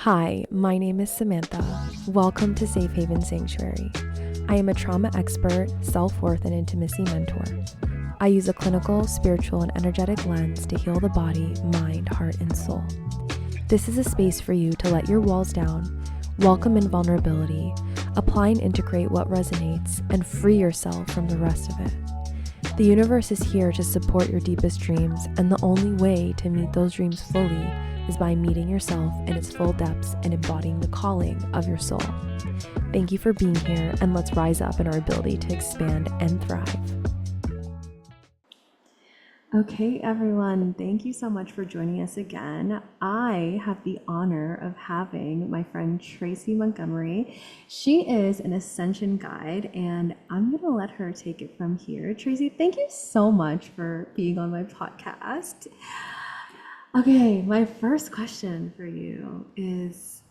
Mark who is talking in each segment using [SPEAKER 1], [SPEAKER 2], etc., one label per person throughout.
[SPEAKER 1] Hi, my name is Samantha. Welcome to Safe Haven Sanctuary. I am a trauma expert, self-worth, and intimacy mentor. I use a clinical, spiritual, and energetic lens to heal the body, mind, heart, and soul. This is a space for you to let your walls down, welcome in vulnerability, apply and integrate what resonates, and free yourself from the rest of it. The universe is here to support your deepest dreams, and the only way to meet those dreams fully is by meeting yourself in its full depths and embodying the calling of your soul. Thank you for being here, and let's rise up in our ability to expand and thrive. Okay, everyone, thank you so much for joining us again. I have the honor of having my friend Tracy Montgomery. She is an ascension guide, and I'm going to let her take it from here. Tracy, thank you so much for being on my podcast. Okay, my first question for you is,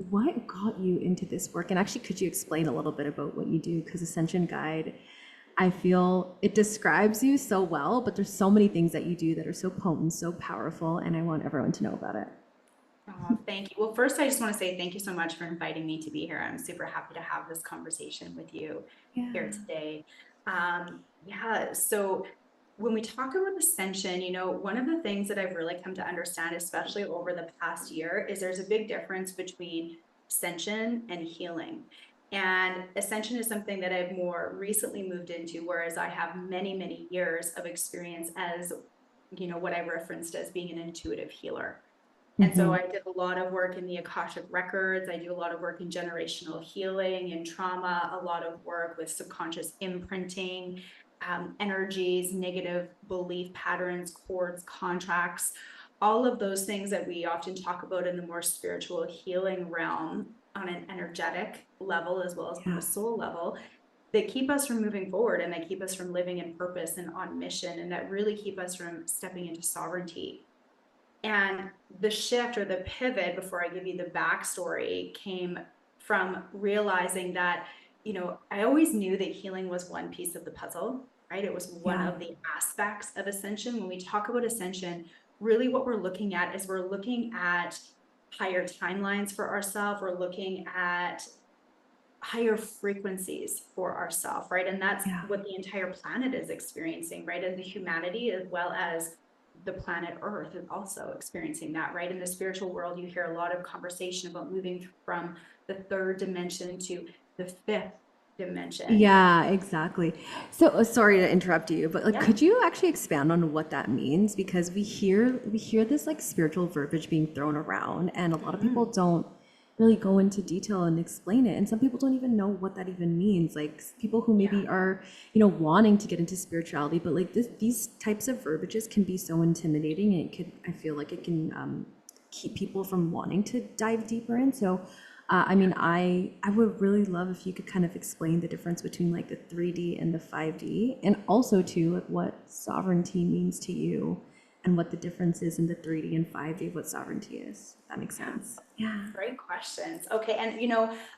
[SPEAKER 1] what got you into this work? And actually, could you explain a little bit about what you do? Because Ascension Guide, I feel it describes you so well, but there's so many things that you do that are so potent, so powerful, and I want everyone to know about it.
[SPEAKER 2] Oh, thank you. Well, first, I just want to say thank you so much for inviting me to be here. I'm super happy to have this conversation with you here today. So when we talk about ascension, one of the things that I've really come to understand, especially over the past year, is there's a big difference between ascension and healing. And ascension is something that I've more recently moved into, whereas I have many, many years of experience as, what I referenced as being an intuitive healer. And so I did a lot of work in the Akashic Records. I do a lot of work in generational healing and trauma, a lot of work with subconscious imprinting, energies, negative belief patterns, cords, contracts, all of those things that we often talk about in the more spiritual healing realm on an energetic level, as well as on a soul level, that keep us from moving forward, and that keep us from living in purpose and on mission, and that really keep us from stepping into sovereignty. And the shift or the pivot, before I give you the backstory, came from realizing that, I always knew that healing was one piece of the puzzle, right? It was one of the aspects of ascension. When we talk about ascension, really what we're looking at is we're looking at higher timelines for ourselves. We're looking at higher frequencies for ourselves, right? And that's what the entire planet is experiencing, right? As the humanity, as well as the planet Earth is also experiencing that, right? In the spiritual world, you hear a lot of conversation about moving from the third dimension to the fifth dimension.
[SPEAKER 1] Yeah, exactly. So sorry to interrupt you, but could you actually expand on what that means? Because we hear this like spiritual verbiage being thrown around, and a lot of people don't really go into detail and explain it, and some people don't even know what that even means. Like people who maybe are wanting to get into spirituality, but like these types of verbiages can be so intimidating, and I feel like it can keep people from wanting to dive deeper in. So I would really love if you could kind of explain the difference between like the 3D and the 5D, and also too like what sovereignty means to you, and what the difference is in the 3D and 5D of what sovereignty is. If that makes sense.
[SPEAKER 2] Yeah. Great questions. Okay. And,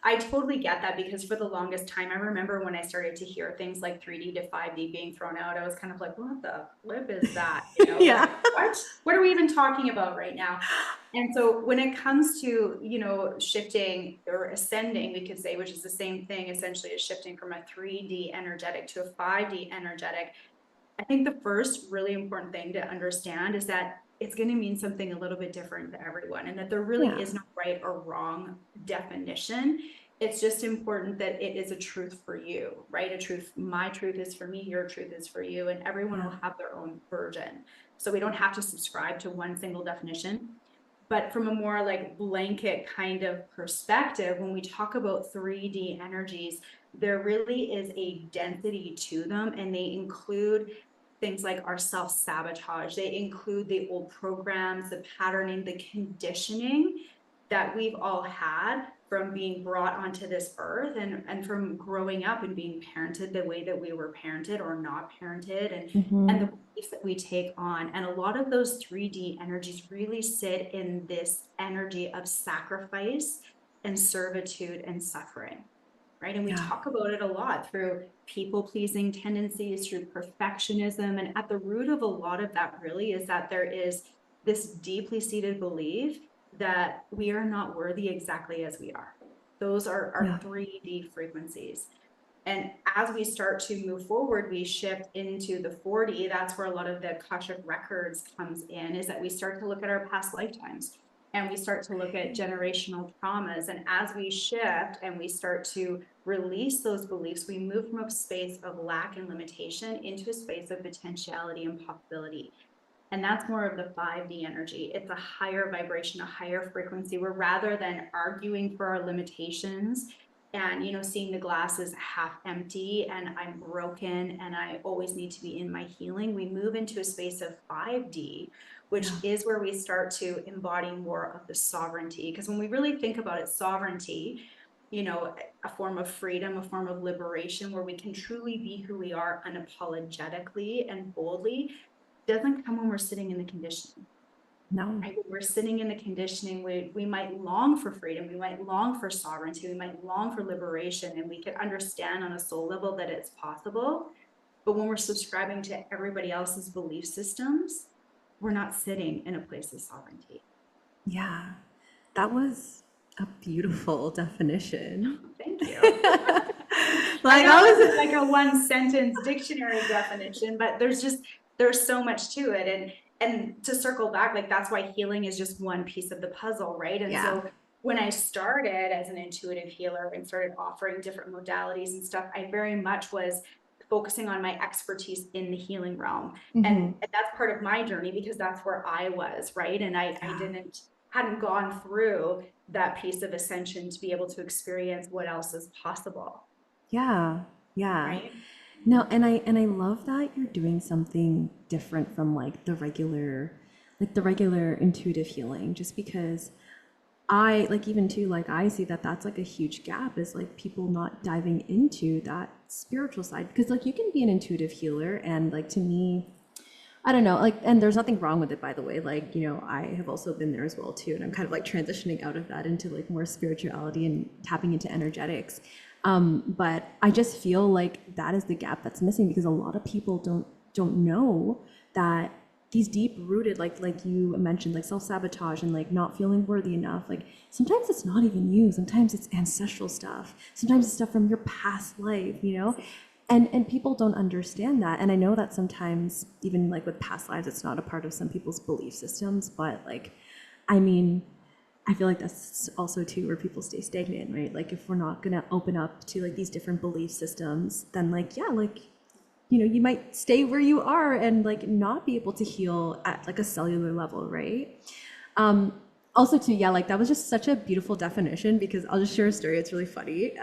[SPEAKER 2] I totally get that, because for the longest time, I remember when I started to hear things like 3D to 5D being thrown out, I was kind of like, what the flip is that? What are we even talking about right now? And so when it comes to, shifting or ascending, we could say, which is the same thing essentially as shifting from a 3D energetic to a 5D energetic, I think the first really important thing to understand is that it's going to mean something a little bit different to everyone, and that there really is no right or wrong definition. It's just important that it is a truth for you, right? A truth. My truth is for me, your truth is for you, and everyone will have their own version. So we don't have to subscribe to one single definition. But from a more like blanket kind of perspective, when we talk about 3D energies, there really is a density to them, and they include things like our self-sabotage. They include the old programs, the patterning, the conditioning that we've all had from being brought onto this earth, and from growing up and being parented the way that we were parented or not parented, and the beliefs that we take on. And a lot of those 3D energies really sit in this energy of sacrifice and servitude and suffering. Right. And we talk about it a lot through people-pleasing tendencies, through perfectionism. And at the root of a lot of that really is that there is this deeply seated belief that we are not worthy exactly as we are. Those are our
[SPEAKER 1] Yeah.
[SPEAKER 2] 3D frequencies. And as we start to move forward, we shift into the 4D. That's where a lot of the Akashic Records comes in, is that we start to look at our past lifetimes and we start to look at generational traumas. And as we shift and we start to release those beliefs, we move from a space of lack and limitation into a space of potentiality and possibility. And that's more of the 5D energy. It's a higher vibration, a higher frequency, where rather than arguing for our limitations and, you know, seeing the glass as half empty and I'm broken and I always need to be in my healing, we move into a space of 5D, which
[SPEAKER 1] Yeah.
[SPEAKER 2] is where we start to embody more of the sovereignty. Because when we really think about it, sovereignty, you know, a form of freedom, a form of liberation, where we can truly be who we are unapologetically and boldly, doesn't come when we're sitting in the conditioning.
[SPEAKER 1] No.
[SPEAKER 2] Right? When we're sitting in the conditioning, we might long for freedom, we might long for sovereignty, we might long for liberation, and we can understand on a soul level that it's possible. But when we're subscribing to everybody else's belief systems, we're not sitting in a place of sovereignty.
[SPEAKER 1] Yeah. That was a beautiful definition.
[SPEAKER 2] Thank you. I
[SPEAKER 1] Like
[SPEAKER 2] know
[SPEAKER 1] I
[SPEAKER 2] this is
[SPEAKER 1] was
[SPEAKER 2] like a one sentence dictionary definition, but there's so much to it. And to circle back, like that's why healing is just one piece of the puzzle, right? And
[SPEAKER 1] yeah.
[SPEAKER 2] so when I started as an intuitive healer and started offering different modalities and stuff, I very much was focusing on my expertise in the healing realm. And that's part of my journey because that's where I was, right? And I
[SPEAKER 1] Yeah.
[SPEAKER 2] hadn't gone through that piece of ascension to be able to experience what else is possible,
[SPEAKER 1] Yeah. Yeah.
[SPEAKER 2] right?
[SPEAKER 1] No, and I love that you're doing something different from like the regular intuitive healing just because I like even too like I see that that's like a huge gap is like people not diving into that spiritual side because like you can be an intuitive healer and like to me I don't know, like, and there's nothing wrong with it, by the way. Like, you know, I have also been there as well too, and I'm kind of like transitioning out of that into like more spirituality and tapping into energetics. But I just feel like that is the gap that's missing because a lot of people don't know that these deep rooted like you mentioned like self-sabotage and like not feeling worthy enough like sometimes it's not even you, sometimes it's ancestral stuff, sometimes it's stuff from your past life, you know, and people don't understand that. And I know that sometimes even like with past lives it's not a part of some people's belief systems, but like I mean I feel like that's also too where people stay stagnant, right? Like if we're not gonna open up to like these different belief systems, then like yeah, like you know, you might stay where you are and like not be able to heal at like a cellular level, right? Um, Also too, yeah, like that was just such a beautiful definition because I'll just share a story. It's really funny.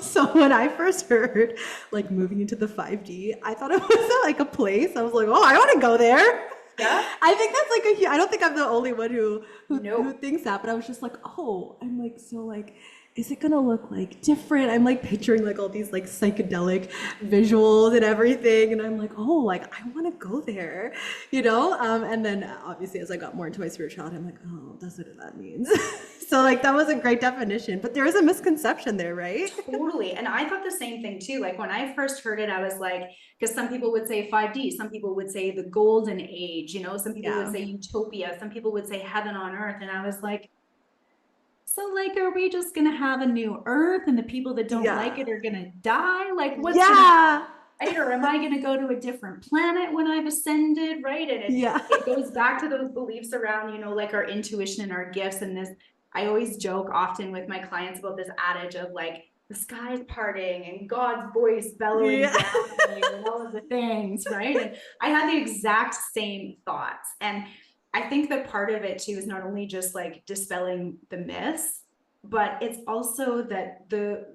[SPEAKER 1] So when I first heard like moving into the 5D, I thought it was like a place. I was like, oh, I want to go there.
[SPEAKER 2] Yeah.
[SPEAKER 1] I think that's like I don't think I'm the only one who
[SPEAKER 2] Nope.
[SPEAKER 1] thinks that, but I was just like, oh, I'm like so like is it gonna look like different? I'm like picturing like all these like psychedelic visuals and everything, and I'm like, oh, like I want to go there, you know. And then obviously as I got more into my spirituality, I'm like, oh, that's what that means. So like that was a great definition, but there is a misconception there, right?
[SPEAKER 2] Totally. And I thought the same thing too. Like when I first heard it, I was like, because some people would say 5D, some people would say the golden age, you know, some people would
[SPEAKER 1] Yeah.
[SPEAKER 2] say utopia, some people would say heaven on earth. And I was like, so like, are we just gonna have a new earth and the people that don't like
[SPEAKER 1] Yeah.
[SPEAKER 2] it are gonna die? Like what's gonna
[SPEAKER 1] Yeah.
[SPEAKER 2] right? Or am I going to go to a different planet when I've ascended, right? And
[SPEAKER 1] Yeah.
[SPEAKER 2] it goes back to those beliefs around, you know, like our intuition and our gifts. And this, I always joke often with my clients about this adage of like, the sky's parting and God's voice bellowing
[SPEAKER 1] Yeah.
[SPEAKER 2] down on you and all of the things, right? And I had the exact same thoughts. And I think that part of it too is not only just like dispelling the myths, but it's also that the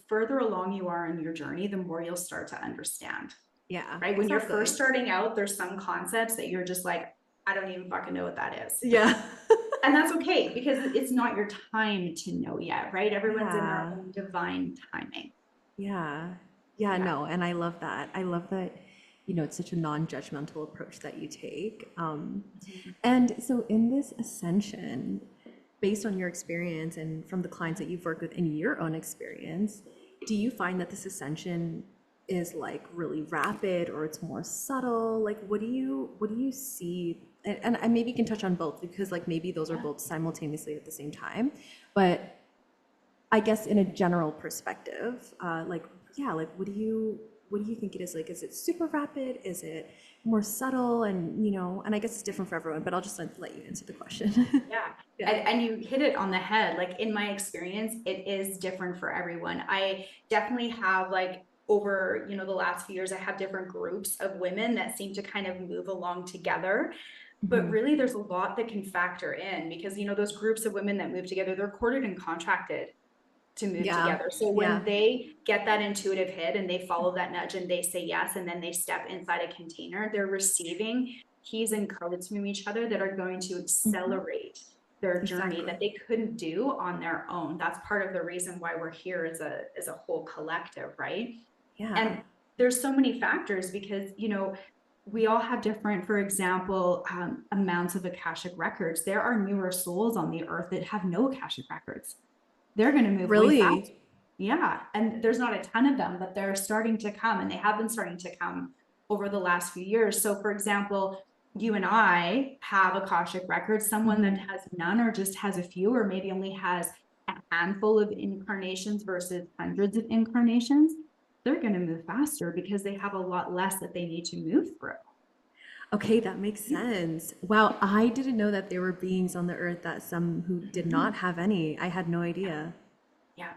[SPEAKER 2] further along you are in your journey, the more you'll start to understand,
[SPEAKER 1] Yeah.
[SPEAKER 2] right? When you're
[SPEAKER 1] Exactly.
[SPEAKER 2] first starting out, there's some concepts that you're just like, I don't even fucking know what that is.
[SPEAKER 1] Yeah.
[SPEAKER 2] And that's okay because it's not your time to know yet, right? Everyone's in their
[SPEAKER 1] Yeah.
[SPEAKER 2] own divine timing.
[SPEAKER 1] Yeah. Yeah,
[SPEAKER 2] Yeah.
[SPEAKER 1] no, and I love that. I love that, you know, it's such a non-judgmental approach that you take. And so in this ascension, based on your experience and from the clients that you've worked with in your own experience, do you find that this ascension is like really rapid or it's more subtle? Like what do you see and maybe you can touch on both because like maybe those are both simultaneously at the same time. But I guess in a general perspective, like, yeah, like what do you think it is? Like, is it super rapid? Is it more subtle? And, and I guess it's different for everyone, but I'll just let you answer the question.
[SPEAKER 2] Yeah.
[SPEAKER 1] Yeah.
[SPEAKER 2] And you hit it on the head. Like in my experience, it is different for everyone. I definitely have like over, the last few years, I have different groups of women that seem to kind of move along together. But really there's a lot that can factor in because, those groups of women that move together, they're courted and contracted to move
[SPEAKER 1] Yeah.
[SPEAKER 2] together. So
[SPEAKER 1] Yeah.
[SPEAKER 2] when they get that intuitive hit and they follow that nudge and they say yes, and then they step inside a container, they're receiving keys and codes from each other that are going to accelerate their journey that they couldn't do on their own. That's part of the reason why we're here as a whole collective, right?
[SPEAKER 1] Yeah.
[SPEAKER 2] And there's so many factors because, we all have different, for example, amounts of Akashic records. There are newer souls on the earth that have no Akashic records. They're going to move way fast.
[SPEAKER 1] Really?
[SPEAKER 2] Yeah. And there's not a ton of them, but they're starting to come and they have been starting to come over the last few years. So for example, you and I have Akashic records, someone that has none or just has a few, or maybe only has a handful of incarnations versus hundreds of incarnations, they're going to move faster because they have a lot less that they need to move through.
[SPEAKER 1] Okay, that makes sense. Wow, I didn't know that there were beings on the earth that some who did not have any. I had no idea.
[SPEAKER 2] Yeah.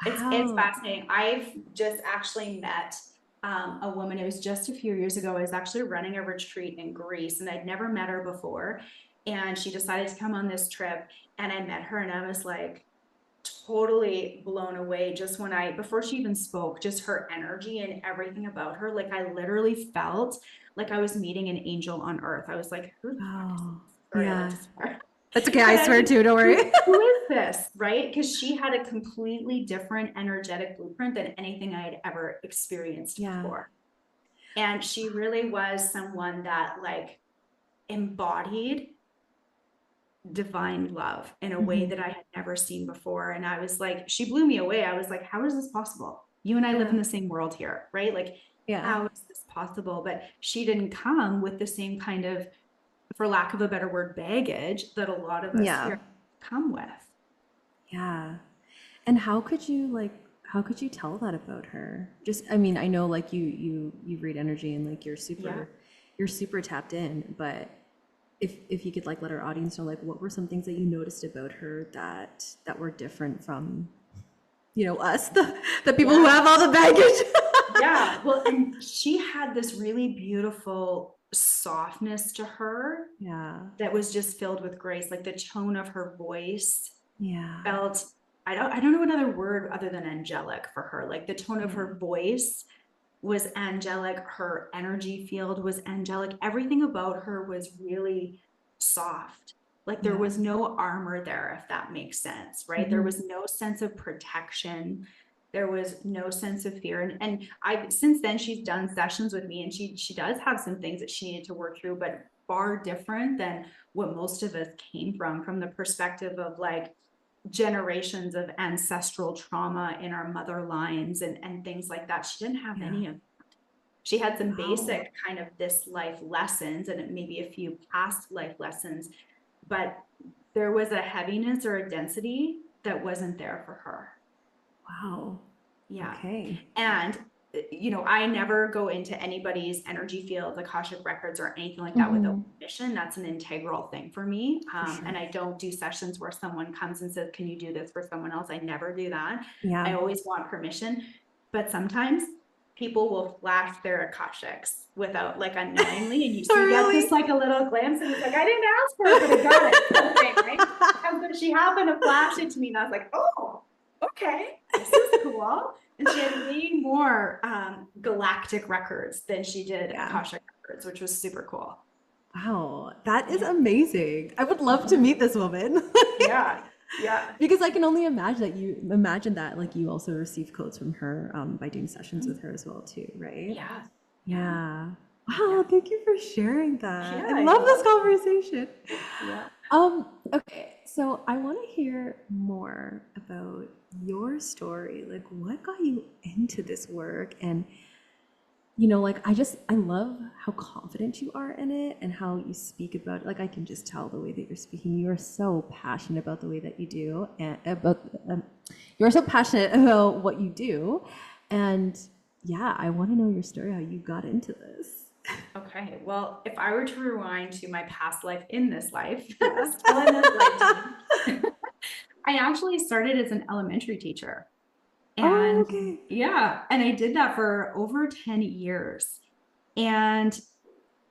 [SPEAKER 2] It's
[SPEAKER 1] Wow.
[SPEAKER 2] fascinating. I've just actually met a woman. It was just a few years ago. I was actually running a retreat in Greece and I'd never met her before. And she decided to come on this trip and I met her and I was like totally blown away just before she even spoke, just her energy and everything about her. Like I literally felt like I was meeting an angel on earth. I was like, who the fuck is
[SPEAKER 1] Wow.
[SPEAKER 2] this? Sorry, I like
[SPEAKER 1] Yeah.
[SPEAKER 2] to swear.
[SPEAKER 1] That's okay.
[SPEAKER 2] But
[SPEAKER 1] I
[SPEAKER 2] I
[SPEAKER 1] swear
[SPEAKER 2] was
[SPEAKER 1] too. Don't worry.
[SPEAKER 2] like, who is this? Right? Because she had a completely different energetic blueprint than anything I had ever experienced
[SPEAKER 1] Yeah.
[SPEAKER 2] before. And she really was someone that like embodied divine love in a way that I had never seen before. And I was like, she blew me away. I was like, how is this possible? You and I live in the same world here, right? Like,
[SPEAKER 1] Yeah.
[SPEAKER 2] how is this possible? But she didn't come with the same kind of, for lack of a better word, baggage that a lot of us
[SPEAKER 1] Yeah.
[SPEAKER 2] here come with.
[SPEAKER 1] Yeah. And how could you tell that about her? Just I mean, I know like you read energy and like you're super tapped in, but if you could like let our audience know like what were some things that you noticed about her that were different from us, the people who have all the baggage.
[SPEAKER 2] Yeah. Well, and she had this really beautiful softness to her.
[SPEAKER 1] Yeah.
[SPEAKER 2] That was just filled with grace. Like the tone of her voice
[SPEAKER 1] Yeah.
[SPEAKER 2] felt, I don't know another word other than angelic for her. Like the tone of her voice was angelic. Her energy field was angelic. Everything about her was really soft. Like there was no armor there, if that makes sense, right? There was no sense of protection. There was no sense of fear. And I've since then she's done sessions with me and she does have some things that she needed to work through, but far different than what most of us came from the perspective of like generations of ancestral trauma in our mother lines and things like that. She didn't have any of that. She had some basic kind of this life lessons and maybe a few past life lessons, but there was a heaviness or a density that wasn't there for her.
[SPEAKER 1] Wow.
[SPEAKER 2] Yeah.
[SPEAKER 1] Okay.
[SPEAKER 2] And I never go into anybody's energy field, Akashic records or anything like that without permission. That's an integral thing for me. And I don't do sessions where someone comes and says, can you do this for someone else? I never do that.
[SPEAKER 1] Yeah.
[SPEAKER 2] I always want permission, but sometimes people will flash their Akashics without like unknowingly. And you see get this like a little glimpse and it's like, I didn't ask for it, but I got it. Okay, right? And so she happened to flash it to me and I was like, oh, okay, this is cool. And she had way more galactic records than she did Akashic records, which was super cool.
[SPEAKER 1] Wow, that is amazing. I would love to meet this woman.
[SPEAKER 2] Yeah.
[SPEAKER 1] Because I can only imagine that like you also receive codes from her by doing sessions with her as well too, right? Yeah. Wow, thank you for sharing that. I love this conversation.
[SPEAKER 2] Yeah.
[SPEAKER 1] Okay, so I want to hear more about your story. Like what got you into this work and like I love how confident you are in it and how you speak about it. Like I can just tell the way that you're speaking. You are so passionate about the way that you do and about you're so passionate about what you do. And yeah, I want to know your story, how you got into this.
[SPEAKER 2] Okay, well, if I were to rewind to my past life in this life,
[SPEAKER 1] Yeah.
[SPEAKER 2] still in this lifetime, I actually started as an elementary teacher.
[SPEAKER 1] Oh,
[SPEAKER 2] And
[SPEAKER 1] okay.
[SPEAKER 2] yeah, and I did that for over 10 years. And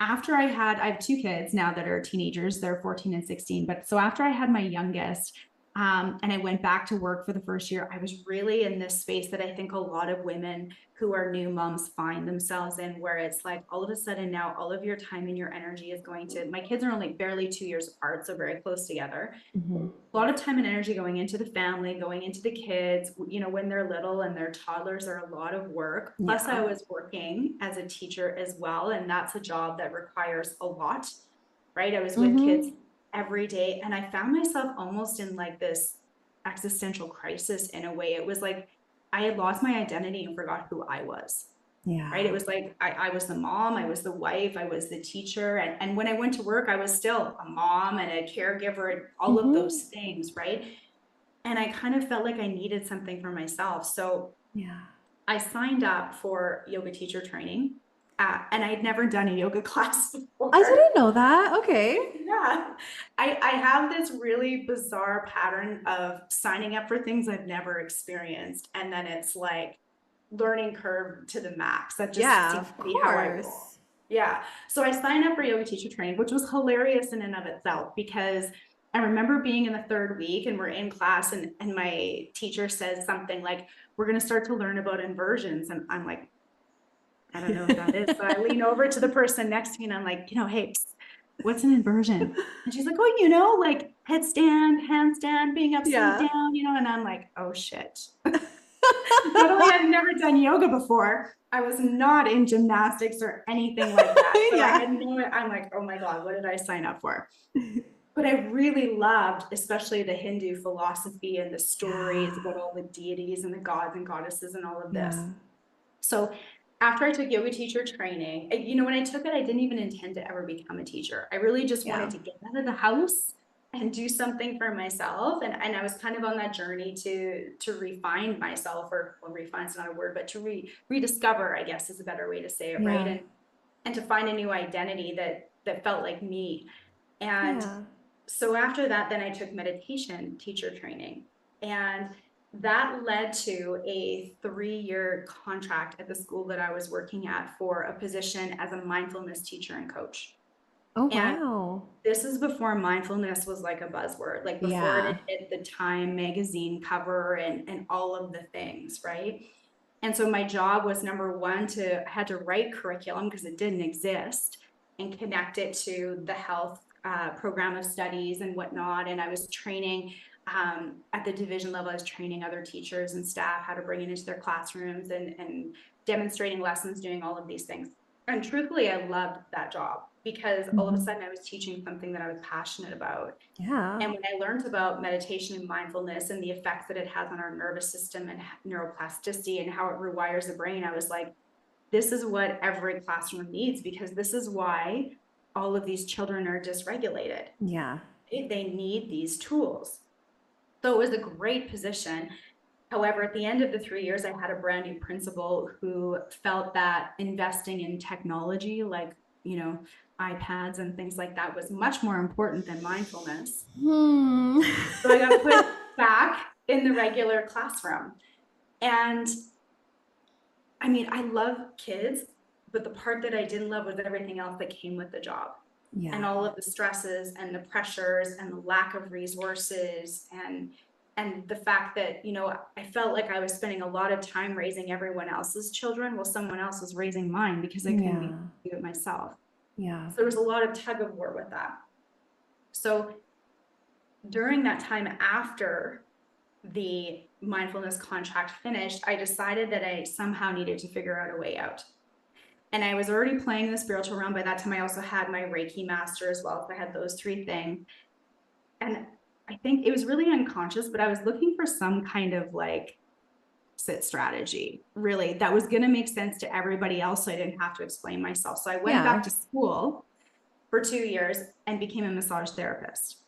[SPEAKER 2] I have two kids now that are teenagers, they're 14 and 16. But so after I had my youngest, and I went back to work for the first year, I was really in this space that I think a lot of women who are new moms find themselves in, where it's like all of a sudden now all of your time and your energy is going to, my kids are only barely 2 years apart, so very close together.
[SPEAKER 1] Mm-hmm.
[SPEAKER 2] A lot of time and energy going into the family, going into the kids, when they're little and they're toddlers are a lot of work. Plus I
[SPEAKER 1] Yeah.
[SPEAKER 2] was working as a teacher as well. And that's a job that requires a lot, right? I was with kids
[SPEAKER 1] Mm-hmm.
[SPEAKER 2] every day. And I found myself almost in like this existential crisis in a way. It was like I had lost my identity and forgot who I was.
[SPEAKER 1] Yeah.
[SPEAKER 2] Right. It was like I was the mom, I was the wife, I was the teacher. And when I went to work, I was still a mom and a caregiver and all of
[SPEAKER 1] Mm-hmm.
[SPEAKER 2] those things. Right. And I kind of felt like I needed something for myself. So
[SPEAKER 1] Yeah.
[SPEAKER 2] I signed up for yoga teacher training. And I'd never done a yoga class
[SPEAKER 1] I
[SPEAKER 2] before.
[SPEAKER 1] didn't know that. Okay.
[SPEAKER 2] Yeah. I have this really bizarre pattern of signing up for things I've never experienced. And then it's like learning curve to the max. That just
[SPEAKER 1] Yeah,
[SPEAKER 2] seems
[SPEAKER 1] of
[SPEAKER 2] to be how I roll.
[SPEAKER 1] course.
[SPEAKER 2] Yeah. So I signed up for yoga teacher training, which was hilarious in and of itself because I remember being in the third week and we're in class and my teacher says something like, we're going to start to learn about inversions. And I'm like, I don't know what that is. So I lean over to the person next to me and I'm like, hey, what's an inversion? And she's like, oh, like headstand, handstand, being upside
[SPEAKER 1] Yeah.
[SPEAKER 2] down, and I'm like, oh shit. Not only I've never done yoga before, I was not in gymnastics or anything like that. So I
[SPEAKER 1] Yeah.
[SPEAKER 2] had I'm like, oh my God, what did I sign up for? But I really loved, especially the Hindu philosophy and the stories
[SPEAKER 1] Yeah.
[SPEAKER 2] about all the deities and the gods and goddesses and all of this.
[SPEAKER 1] Yeah.
[SPEAKER 2] So after I took yoga teacher training, when I took it, I didn't even intend to ever become a teacher. I really just wanted
[SPEAKER 1] Yeah.
[SPEAKER 2] to get out of the house and do something for myself. And I was kind of on that journey to refine myself, or well, refine's not a word, but to rediscover, I guess is a better way to say it, right?
[SPEAKER 1] Yeah.
[SPEAKER 2] And to find a new identity that felt like me. And
[SPEAKER 1] Yeah.
[SPEAKER 2] so after that, then I took meditation teacher training. And that led to a 3-year contract at the school that I was working at for a position as a mindfulness teacher and coach.
[SPEAKER 1] Oh,
[SPEAKER 2] And
[SPEAKER 1] wow.
[SPEAKER 2] this is before mindfulness was like a buzzword, like before
[SPEAKER 1] Yeah.
[SPEAKER 2] it hit the Time magazine cover and all of the things, right? And so my job was number one I had to write curriculum because it didn't exist and connect it to the health program of studies and whatnot. And I was training at the division level, I was training other teachers and staff how to bring it into their classrooms and demonstrating lessons, doing all of these things. And truthfully, I loved that job because all of a
[SPEAKER 1] Mm-hmm.
[SPEAKER 2] sudden I was teaching something that I was passionate about.
[SPEAKER 1] Yeah.
[SPEAKER 2] And when I learned about meditation and mindfulness and the effects that it has on our nervous system and neuroplasticity and how it rewires the brain, I was like, this is what every classroom needs, because this is why all of these children are dysregulated.
[SPEAKER 1] Yeah.
[SPEAKER 2] They need these tools. So it was a great position. However, at the end of the 3 years, I had a brand new principal who felt that investing in technology, like, iPads and things like that, was much more important than mindfulness.
[SPEAKER 1] Hmm.
[SPEAKER 2] So I got put back in the regular classroom. And I mean, I love kids, but the part that I didn't love was everything else that came with the job. And
[SPEAKER 1] Yeah.
[SPEAKER 2] all of the stresses and the pressures and the lack of resources and the fact that, I felt like I was spending a lot of time raising everyone else's children while someone else was raising mine because I couldn't
[SPEAKER 1] Yeah.
[SPEAKER 2] do it myself.
[SPEAKER 1] Yeah.
[SPEAKER 2] So there was a lot of tug of war with that. So during that time after the mindfulness contract finished, I decided that I somehow needed to figure out a way out. And I was already playing in the spiritual realm. By that time, I also had my Reiki master as well. So I had those 3 things. And I think it was really unconscious, but I was looking for some kind of like exit strategy, really, that was going to make sense to everybody else. So I didn't have to explain myself. So I went back to school for 2 years and became a massage therapist.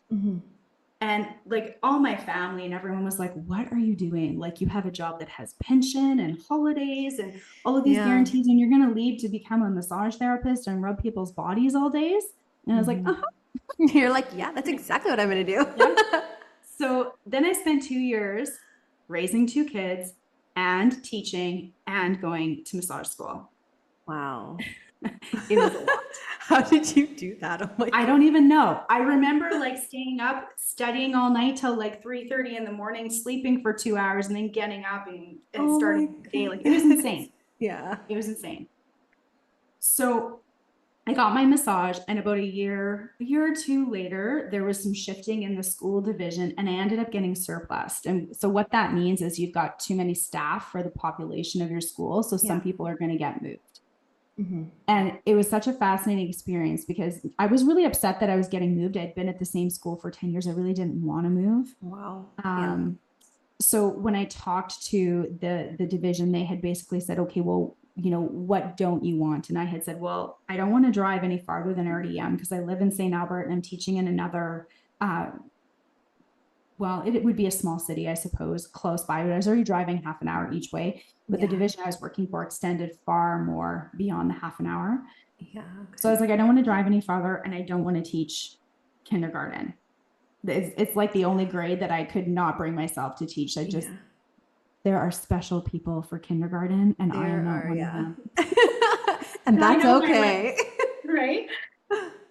[SPEAKER 2] And like all my family and everyone was like, what are you doing? Like, you have a job that has pension and holidays and all of these guarantees, and you're going to leave to become a massage therapist and rub people's bodies all days. And I was like,
[SPEAKER 1] You're like, yeah, that's exactly what I'm going to do.
[SPEAKER 2] So then I spent 2 years raising 2 kids and teaching and going to massage school.
[SPEAKER 1] Wow.
[SPEAKER 2] It was a lot.
[SPEAKER 1] How did you do that? Oh my God.
[SPEAKER 2] I don't even know. I remember like staying up, studying all night till like 3:30 in the morning, sleeping for 2 hours, and then getting up and starting the day. Like, it was insane.
[SPEAKER 1] Yeah.
[SPEAKER 2] It was insane. So I got my massage, and about a year or two later, there was some shifting in the school division, and I ended up getting surplused. And so what that means is you've got too many staff for the population of your school. So some people are going to get moved. And it was such a fascinating experience because I was really upset that I was getting moved. I'd been at the same school for 10 years. I really didn't want to move.
[SPEAKER 1] Wow.
[SPEAKER 2] So when I talked to the division, they had basically said, okay, well, you know, what don't you want? And I had said, well, I don't want to drive any farther than I already am because I live in St. Albert and I'm teaching in another, well, it would be a small city, I suppose, close by, but I was already driving half an hour each way. But the division I was working for extended far more beyond the half an hour. So I was like, I don't want to drive any farther and I don't want to teach kindergarten. It's like the only grade that I could not bring myself to teach. I just, there are special people for kindergarten and I am not one of them.
[SPEAKER 1] And that's okay.
[SPEAKER 2] Right?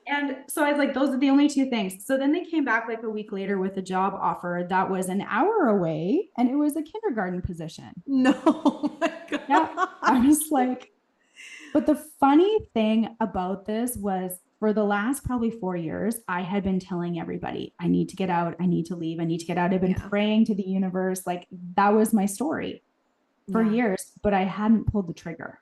[SPEAKER 2] And so I was like, those are the only 2 things. So then they came back like a week later with a job offer that was an hour away and it was a kindergarten position.
[SPEAKER 1] No, oh my God.
[SPEAKER 2] Yeah. I was like, but the funny thing about this was for the last probably 4 years, I had been telling everybody, I need to get out. I need to leave. I need to get out. I've been praying to the universe. Like, that was my story for years, but I hadn't pulled the trigger.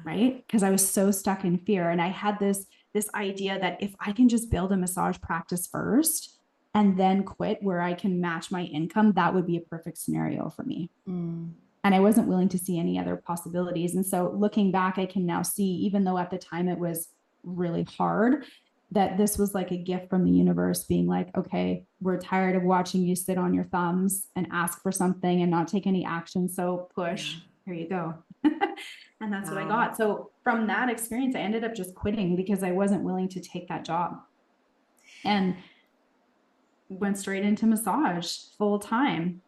[SPEAKER 2] Right. Because I was so stuck in fear. And I had this idea that if I can just build a massage practice first and then quit where I can match my income, that would be a perfect scenario for me. And I wasn't willing to see any other possibilities. And so looking back, I can now see, even though at the time it was really hard, that this was like a gift from the universe being like, okay, we're tired of watching you sit on your thumbs and ask for something and not take any action. So push, here you go. And that's what I got. So from that experience, I ended up just quitting because I wasn't willing to take that job and went straight into massage full time.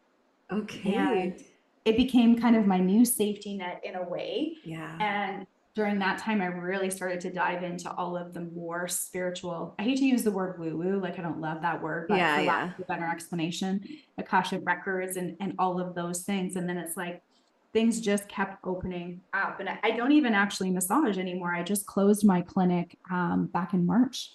[SPEAKER 1] Okay.
[SPEAKER 2] And it became kind of my new safety net in a way. And during that time, I really started to dive into all of the more spiritual, I hate to use the word woo-woo, like I don't love that word, but for lack of a better explanation, Akashic Records and all of those things. And then it's like, things just kept opening up. And I don't even actually massage anymore. I just closed my clinic back in March.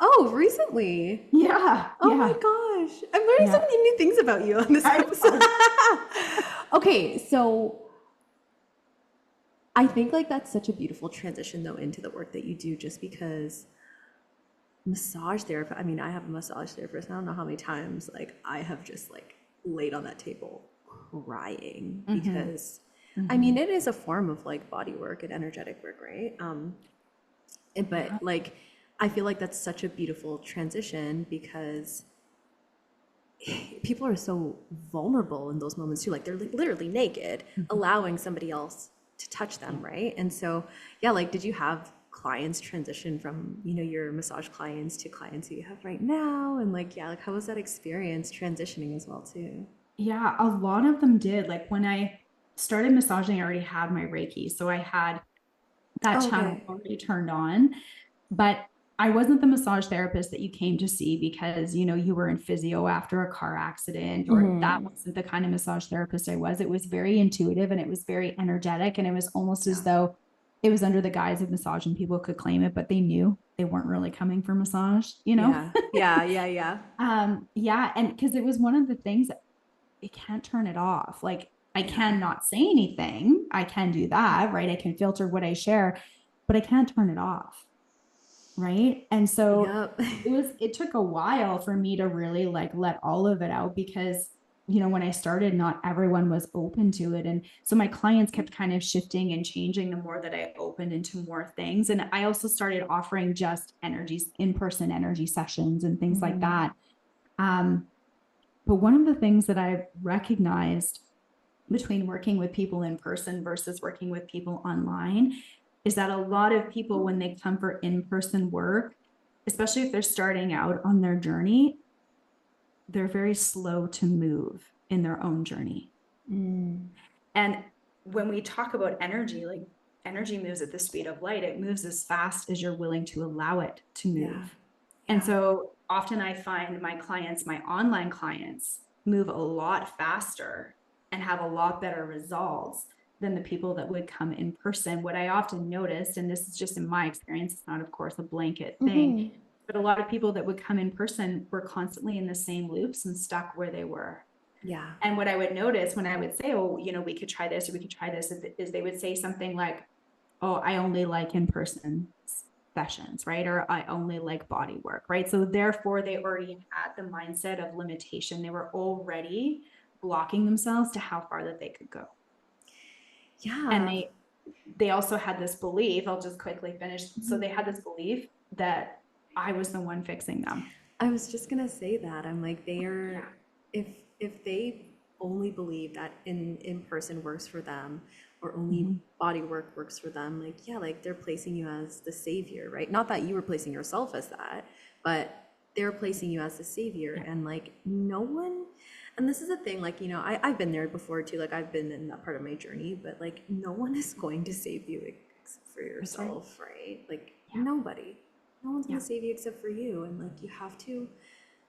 [SPEAKER 1] Oh, recently?
[SPEAKER 2] Yeah.
[SPEAKER 1] Oh my gosh. I'm learning so many new things about you on this episode. Okay, so I think like that's such a beautiful transition though into the work that you do, just because massage therapy, I mean, I have a massage therapist. I don't know how many times like I have just like laid on that table crying because I mean, it is a form of like body work and energetic work, right? But like, I feel like that's such a beautiful transition because people are so vulnerable in those moments too. Like they're literally naked, allowing somebody else to touch them, right? And so, yeah, like, did you have clients transition from, you know, your massage clients to clients who you have right now? And like, yeah, like how was that experience transitioning as well too?
[SPEAKER 2] Yeah, a lot of them did. Like when I started massaging, I already had my Reiki. So I had that channel already turned on, but I wasn't the massage therapist that you came to see because, you know, you were in physio after a car accident, or that wasn't the kind of massage therapist I was. It was very intuitive and it was very energetic. And it was almost as though it was under the guise of massage and people could claim it, but they knew they weren't really coming for massage, you know?
[SPEAKER 1] Yeah.
[SPEAKER 2] Yeah. And because it was one of the things that you can't turn it off. Like I cannot say anything. I can do that, right? I can filter what I share, but I can't turn it off. Right. And so it took a while for me to really like let all of it out because you know, when I started, not everyone was open to it. And so my clients kept kind of shifting and changing the more that I opened into more things. And I also started offering just energies, in-person energy sessions and things like that. But one of the things that I've recognized between working with people in person versus working with people online is that a lot of people, when they come for in-person work, especially if they're starting out on their journey, they're very slow to move in their own journey. And when we talk about energy, like energy moves at the speed of light, it moves as fast as you're willing to allow it to move. And so often I find my clients, my online clients, move a lot faster and have a lot better results than the people that would come in person. What I often noticed, and this is just in my experience, it's not, of course, a blanket thing, but a lot of people that would come in person were constantly in the same loops and stuck where they were.
[SPEAKER 1] Yeah.
[SPEAKER 2] And what I would notice when I would say, oh, you know, we could try this or we could try this, is they would say something like, oh, I only like in-person sessions, right? Or I only like body work, right? So therefore they already had the mindset of limitation. They were already blocking themselves to how far that they could go.
[SPEAKER 1] Yeah.
[SPEAKER 2] And they also had this belief, I'll just quickly finish. So they had this belief that I was the one fixing them.
[SPEAKER 1] I was just gonna say that. I'm like, if they only believe that in person works for them, or only body work works for them, like, yeah, like they're placing you as the savior, right? Not that you were placing yourself as that, but they're placing you as the savior. And like no one, and this is a thing, like, you know, I've been there before too, like I've been in that part of my journey, but like no one is going to save you except for yourself, right? Like nobody. No one's gonna save you except for you. And like you have to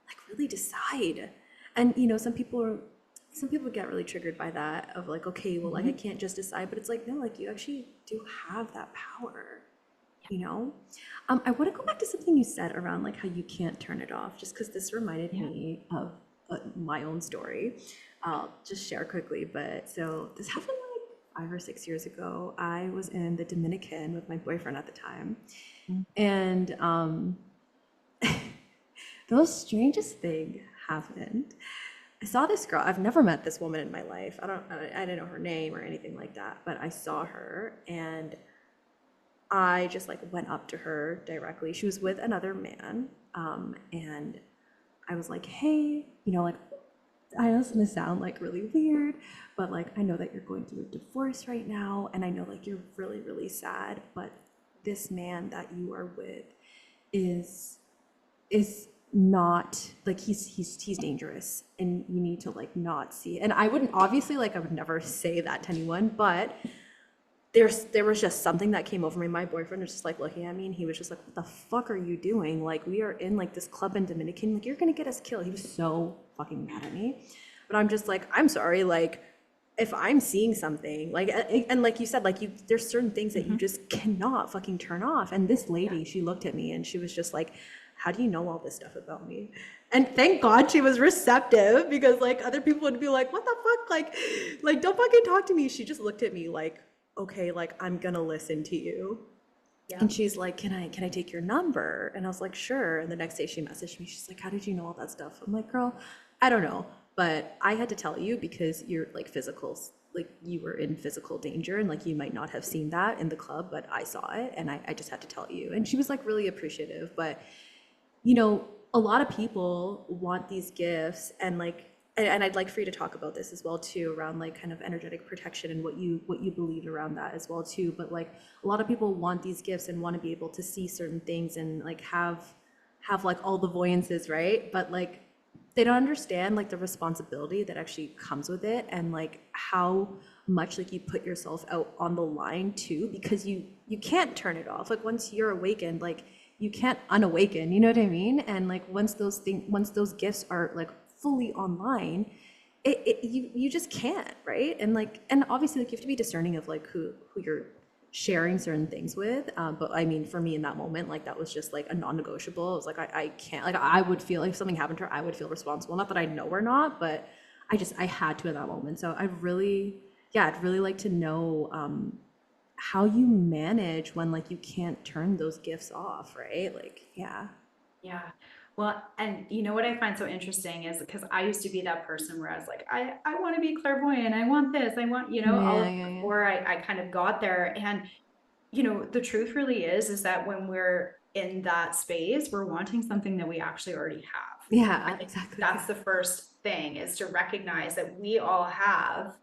[SPEAKER 1] like really decide. And you know, some people get really triggered by that of like, okay, well, like I can't just decide, but it's like, no, like you actually do have that power, you know? I want to go back to something you said around like how you can't turn it off, just because this reminded me of my own story. I'll just share quickly, but so this happened like 5 or 6 years ago. I was in the Dominican with my boyfriend at the time, and the most strangest thing happened. I saw this girl. I've never met this woman in my life. I didn't know her name or anything like that, but I saw her and I just like went up to her directly. She was with another man. And I was like, hey, you know, like, I know it's gonna sound like really weird, but like, I know that you're going through a divorce right now, and I know like you're really, really sad, but this man that you are with is not like he's dangerous, and you need to like not see it. And I wouldn't, obviously, like I would never say that to anyone, but there was just something that came over me. My boyfriend was just like looking at me and he was just like, what the fuck are you doing? Like we are in like this club in Dominican, like you're gonna get us killed. He was so fucking mad at me. But I'm just like, I'm sorry, like if I'm seeing something like, and like you said, like there's certain things that you just cannot fucking turn off. And this lady, she looked at me and she was just like, how do you know all this stuff about me? And thank God she was receptive, because like other people would be like, what the fuck? Like don't fucking talk to me. She just looked at me like, okay, like I'm gonna listen to you. Yeah. And she's like, can I take your number? And I was like, sure. And the next day she messaged me. She's like, how did you know all that stuff? I'm like, girl, I don't know, but I had to tell you because you're like like you were in physical danger, and like you might not have seen that in the club, but I saw it, and I just had to tell you. And she was like really appreciative. But you know, a lot of people want these gifts, and like, and I'd like for you to talk about this as well too, around like kind of energetic protection and what you believe around that as well too. But like a lot of people want these gifts and want to be able to see certain things and like have like all the voyances, right? But like they don't understand like the responsibility that actually comes with it, and like how much like you put yourself out on the line too, because you can't turn it off. Like once you're awakened, like you can't unawaken, you know what I mean? And like once those gifts are like fully online, you just can't, right? And like, and obviously like you have to be discerning of like who you're sharing certain things with. But I mean, for me in that moment, like that was just like a non-negotiable. I was like, I can't, like I would feel like if something happened to her, I would feel responsible. Not that I know or not, but I had to at that moment. So I'd really like to know how you manage when like you can't turn those gifts off, right? Like, yeah.
[SPEAKER 2] Yeah. Well, and you know what I find so interesting is because I used to be that person where I was like, I want to be clairvoyant. I want this. I want, all
[SPEAKER 1] Yeah,
[SPEAKER 2] of
[SPEAKER 1] yeah, yeah.
[SPEAKER 2] before I kind of got there. And, the truth really is that when we're in that space, we're wanting something that we actually already have. I
[SPEAKER 1] Yeah,
[SPEAKER 2] think
[SPEAKER 1] exactly.
[SPEAKER 2] that's the first thing is to recognize that we all have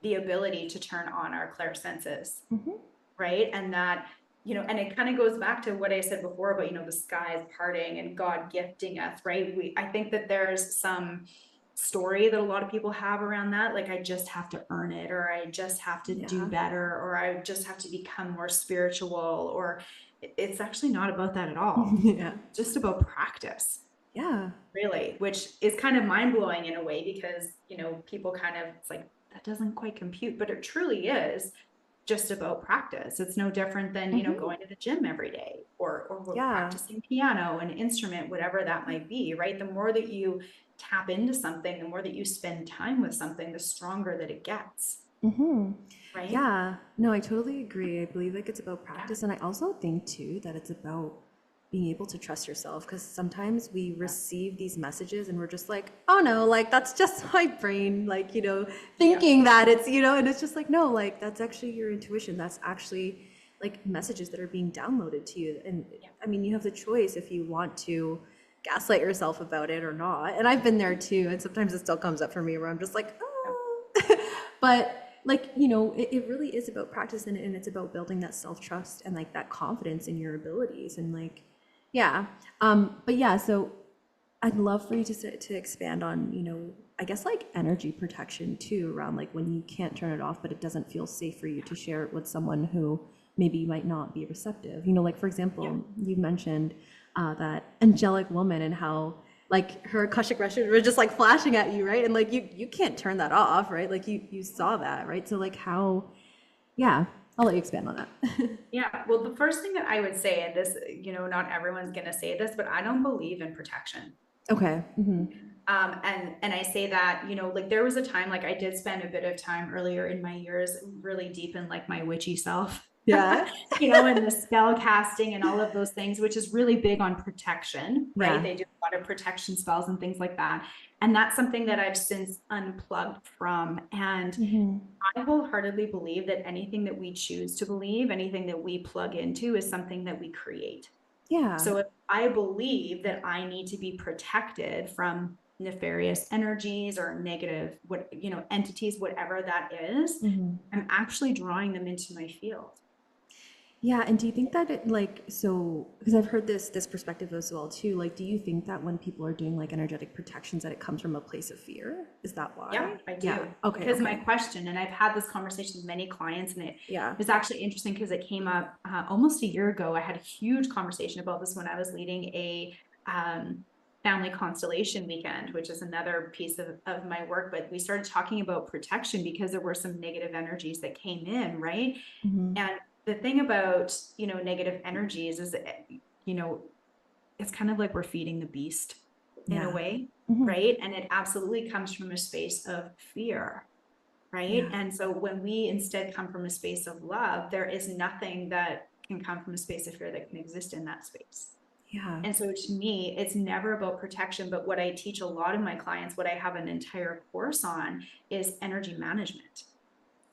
[SPEAKER 2] the ability to turn on our clair senses,
[SPEAKER 1] Hmm.
[SPEAKER 2] right? And that, and it kind of goes back to what I said before about, the skies parting and God gifting us, right? I think that there's some story that a lot of people have around that. Like, I just have to earn it, or I just have to do
[SPEAKER 1] Yeah.
[SPEAKER 2] better, or I just have to become more spiritual, or it's actually not about that at all.
[SPEAKER 1] Yeah.
[SPEAKER 2] It's just about practice,
[SPEAKER 1] Yeah.
[SPEAKER 2] really, which is kind of mind blowing in a way because, people kind of, it's like, that doesn't quite compute, but it truly is just about practice. It's no different than,
[SPEAKER 1] Hmm.
[SPEAKER 2] going to the gym every day, or
[SPEAKER 1] Yeah.
[SPEAKER 2] practicing piano, an instrument, whatever that might be, right? The more that you tap into something, the more that you spend time with something, the stronger that it gets,
[SPEAKER 1] Hmm.
[SPEAKER 2] right?
[SPEAKER 1] Yeah, no, I totally agree. I believe like it's about
[SPEAKER 2] Yeah.
[SPEAKER 1] practice. And I also think too that it's about being able to trust yourself because sometimes we
[SPEAKER 2] Yeah.
[SPEAKER 1] receive these messages and we're just like, oh no, like that's just my brain, like,
[SPEAKER 2] Yeah.
[SPEAKER 1] thinking that it's, and it's just like, no, like that's actually your intuition. That's actually like messages that are being downloaded to you. And
[SPEAKER 2] Yeah.
[SPEAKER 1] I mean, you have the choice if you want to gaslight yourself about it or not. And I've been there too. And sometimes it still comes up for me where I'm just like,
[SPEAKER 2] Yeah.
[SPEAKER 1] oh. But like, it really is about practice and it's about building that self-trust and like that confidence in your abilities and like, yeah. But yeah, so I'd love for you to expand on, I guess like energy protection too, around like when you can't turn it off, but it doesn't feel safe for you to share it with someone who maybe might not be receptive. Like for
[SPEAKER 2] Yeah.
[SPEAKER 1] example, you mentioned that angelic woman and how like her Akashic Records were just like flashing at you, right? And like you can't turn that off, right? Like you saw that, right? So like how, yeah, I'll let you expand on that.
[SPEAKER 2] Yeah. Well, the first thing that I would say, and this, not everyone's going to say this, but I don't believe in protection.
[SPEAKER 1] Okay. Hmm.
[SPEAKER 2] And I say that, like there was a time, like I did spend a bit of time earlier in my years, really deep in like my witchy self,
[SPEAKER 1] Yeah.
[SPEAKER 2] and the spell casting and all of those things, which is really big on protection, right?
[SPEAKER 1] Yeah.
[SPEAKER 2] They do a lot of protection spells and things like that. And that's something that I've since unplugged from. And
[SPEAKER 1] Hmm.
[SPEAKER 2] I wholeheartedly believe that anything that we choose to believe, anything that we plug into is something that we create.
[SPEAKER 1] Yeah.
[SPEAKER 2] So if I believe that I need to be protected from nefarious energies or negative, entities, whatever that is,
[SPEAKER 1] Hmm.
[SPEAKER 2] I'm actually drawing them into my field.
[SPEAKER 1] Yeah, and do you think that it like so because I've heard this perspective as well too. Like, do you think that when people are doing like energetic protections that it comes from a place of fear? Is that
[SPEAKER 2] Yeah,
[SPEAKER 1] why?
[SPEAKER 2] I
[SPEAKER 1] Yeah.
[SPEAKER 2] do.
[SPEAKER 1] Okay,
[SPEAKER 2] Because my
[SPEAKER 1] okay.
[SPEAKER 2] question, and I've had this conversation with many clients, and it
[SPEAKER 1] Yeah.
[SPEAKER 2] was actually interesting because it came up almost a year ago. I had a huge conversation about this when I was leading a family constellation weekend, which is another piece of my work. But we started talking about protection because there were some negative energies that came in, right?
[SPEAKER 1] Hmm.
[SPEAKER 2] And the thing about, negative energies is, you know, it's kind of like we're feeding the beast in a
[SPEAKER 1] Yeah.
[SPEAKER 2] way,
[SPEAKER 1] Hmm.
[SPEAKER 2] right? And it absolutely comes from a space of fear, right?
[SPEAKER 1] Yeah.
[SPEAKER 2] And so when we instead come from a space of love, there is nothing that can come from a space of fear that can exist in that space.
[SPEAKER 1] Yeah.
[SPEAKER 2] And so to me, it's never about protection, but what I teach a lot of my clients, what I have an entire course on is energy management.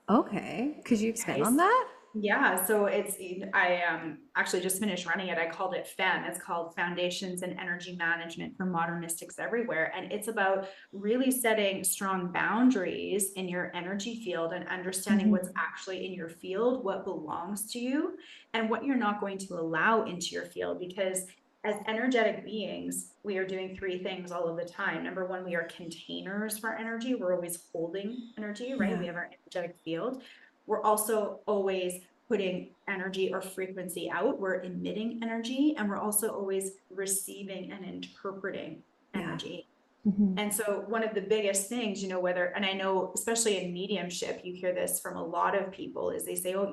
[SPEAKER 1] Okay. Could you expand on
[SPEAKER 2] Okay.
[SPEAKER 1] that?
[SPEAKER 2] Yeah, so I actually just finished running it. I called it FEM. It's called Foundations and Energy Management for Modern Mystics Everywhere. And it's about really setting strong boundaries in your energy field and understanding
[SPEAKER 1] Hmm.
[SPEAKER 2] what's actually in your field, what belongs to you, and what you're not going to allow into your field. Because as energetic beings, we are doing three things all of the time. Number one, we are containers for energy. We're always holding energy, right?
[SPEAKER 1] Yeah.
[SPEAKER 2] We have our energetic field. We're also always putting energy or frequency out. We're emitting energy, and we're also always receiving and interpreting
[SPEAKER 1] Yeah.
[SPEAKER 2] energy.
[SPEAKER 1] Hmm.
[SPEAKER 2] And so one of the biggest things, whether, and I know, especially in mediumship, you hear this from a lot of people is they say, oh,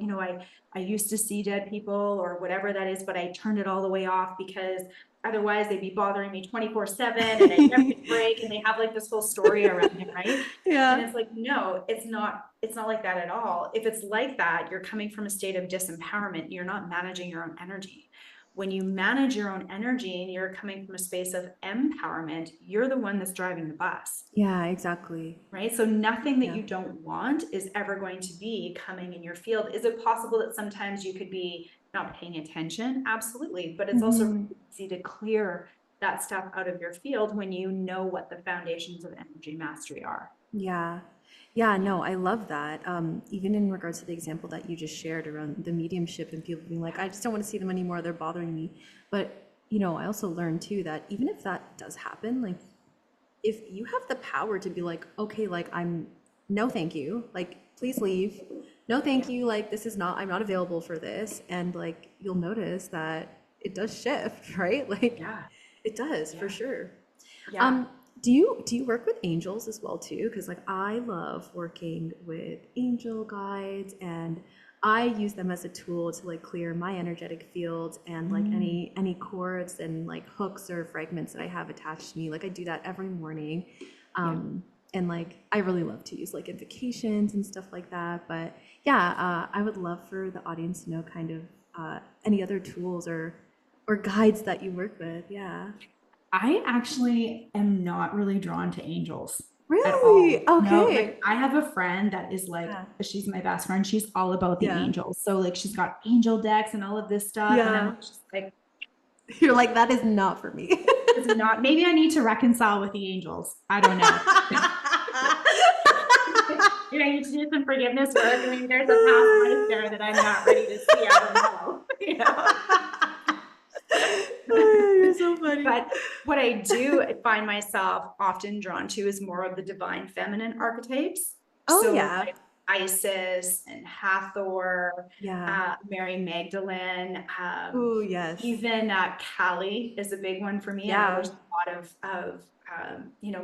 [SPEAKER 2] I used to see dead people or whatever that is, but I turned it all the way off because otherwise they'd be bothering me 24/7 and I'd never get a break. And they have like this whole story around it, right? And
[SPEAKER 1] Yeah.
[SPEAKER 2] it's like, no, it's not like that at all. If it's like that, you're coming from a state of disempowerment. You're not managing your own energy. when you manage your own energy and you're coming from a space of empowerment, you're the one that's driving the bus.
[SPEAKER 1] Yeah, exactly.
[SPEAKER 2] Right? So nothing that
[SPEAKER 1] Yeah.
[SPEAKER 2] you don't want is ever going to be coming in your field. Is it possible that sometimes you could be not paying attention? Absolutely. But it's also
[SPEAKER 1] Mhm.
[SPEAKER 2] easy to clear that stuff out of your field when you know what the foundations of energy mastery are.
[SPEAKER 1] Yeah. Yeah, no, I love that. Even in regards to the example that you just shared around the mediumship and people being like, I just don't want to see them anymore, they're bothering me. But, I also learned too that even if that does happen, like if you have the power to be like, okay, like no thank you, like please leave. No thank
[SPEAKER 2] Yeah.
[SPEAKER 1] you, like I'm not available for this. And like you'll notice that it does shift, right? Like
[SPEAKER 2] Yeah.
[SPEAKER 1] it does for
[SPEAKER 2] Yeah.
[SPEAKER 1] sure.
[SPEAKER 2] Yeah.
[SPEAKER 1] Do you work with angels as well too? Because like I love working with angel guides, and I use them as a tool to like clear my energetic fields and like
[SPEAKER 2] Mm.
[SPEAKER 1] any cords and like hooks or fragments that I have attached to me. Like I do that every morning.
[SPEAKER 2] Yeah.
[SPEAKER 1] And like I really love to use like invocations and stuff like that. But yeah, I would love for the audience to know kind of any other tools or guides that you work with. Yeah.
[SPEAKER 3] I actually am not really drawn to angels at
[SPEAKER 1] Really?
[SPEAKER 3] all. No,
[SPEAKER 1] Okay.
[SPEAKER 3] like I have a friend that is like,
[SPEAKER 1] Yeah.
[SPEAKER 3] she's my best friend. She's all about the
[SPEAKER 1] Yeah.
[SPEAKER 3] angels. So like she's got angel decks and all of this stuff. And
[SPEAKER 1] Yeah.
[SPEAKER 3] I'm just like,
[SPEAKER 1] You're like, that is not for me.
[SPEAKER 3] it's not, maybe I need to reconcile with the angels. I don't know.
[SPEAKER 2] You know, you need to do some forgiveness work. I mean, there's a past life there that I'm not ready to see. I don't know. You know?
[SPEAKER 1] You're so funny.
[SPEAKER 2] But what I do find myself often drawn to is more of the divine feminine archetypes.
[SPEAKER 1] Oh,
[SPEAKER 2] So
[SPEAKER 1] yeah.
[SPEAKER 2] like Isis and Hathor,
[SPEAKER 1] Yeah.
[SPEAKER 2] Mary Magdalene,
[SPEAKER 1] Oh, yes.
[SPEAKER 2] even Kali is a big one for me. I know
[SPEAKER 1] Yeah.
[SPEAKER 2] there's a lot of